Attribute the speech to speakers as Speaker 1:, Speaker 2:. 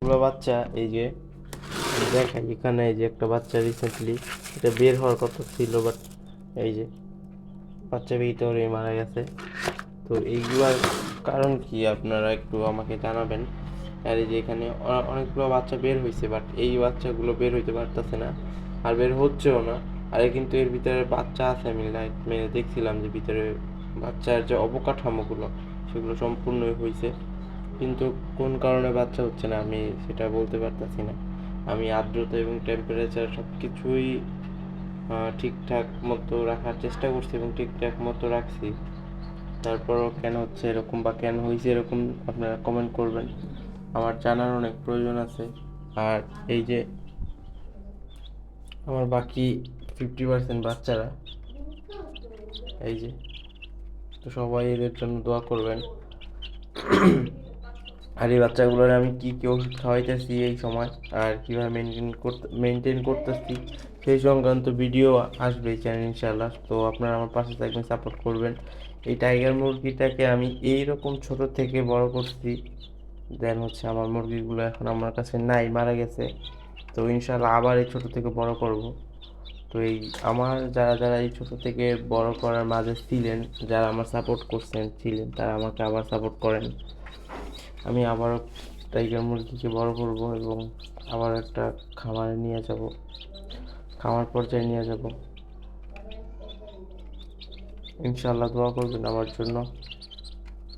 Speaker 1: এগুলো বাচ্চা এই যে দেখাই এখানে, এই যে একটা বাচ্চা রিসেন্টলি এটা বের হওয়ার কথা ছিল, বাট এই যে বাচ্চা ভিতরে মারা গেছে। তো এইগুলার কারণ কি আপনারা একটু আমাকে জানাবেন। আর এই যে এখানে অনেকগুলো বাচ্চা বের হয়েছে, বাট এই বাচ্চাগুলো বের হইতে পারতেছে না, আর বের হচ্ছেও না। আর কিন্তু এর ভিতরে বাচ্চা আছে, আমি লাইট মেরে দেখছিলাম যে ভিতরে বাচ্চার যে অবকাঠামোগুলো সেগুলো সম্পূর্ণই হয়েছে, কিন্তু কোন কারণে বাচ্চা হচ্ছে না আমি সেটা বলতে পারতেছি না। আমি আর্দ্রতা এবং টেম্পারেচার সব কিছুই ঠিকঠাক মতো রাখার চেষ্টা করছি এবং ঠিকঠাক মতো রাখছি, তারপরও কেন হচ্ছে এরকম বা কেন হয়েছে এরকম আপনারা কমেন্ট করবেন, আমার জানার অনেক প্রয়োজন আছে। আর এই যে আমার বাকি 50% বাচ্চারা এই যে, তো সবাই এদের জন্য দোয়া করবেন। আর এই বাচ্চাগুলোর আমি কী কী ওষুধ খাওয়াইতেছি এই সময়, আর কীভাবে মেনটেন করতেছি সেই সংক্রান্ত ভিডিও আসবে এই চ্যানেল ইনশাআল্লাহ। তো আপনারা আমার পাশে থাকবেন, সাপোর্ট করবেন। এই টাইগার মুরগিটাকে আমি এইরকম ছোট থেকে বড় করছি, দেন হচ্ছে আমার মুরগিগুলো এখন আমার কাছে নাই, মারা গেছে। তো ইনশাআল্লাহ আবার এই ছোট থেকে বড় করব। তো এই আমার যারা যারা এই ছোট থেকে বড় করার মাঝে ছিলেন, যারা আমার সাপোর্ট করছেন ছিলেন, তারা আমাকে আবার সাপোর্ট করেন। আমি আবারও টাইগার মুরগিকে বড় করব এবং আবার একটা খামারে নিয়ে যাব, খামার পর্যায়ে নিয়ে যাব। ইনশাআল্লাহ দোয়া করবেন আমার জন্য।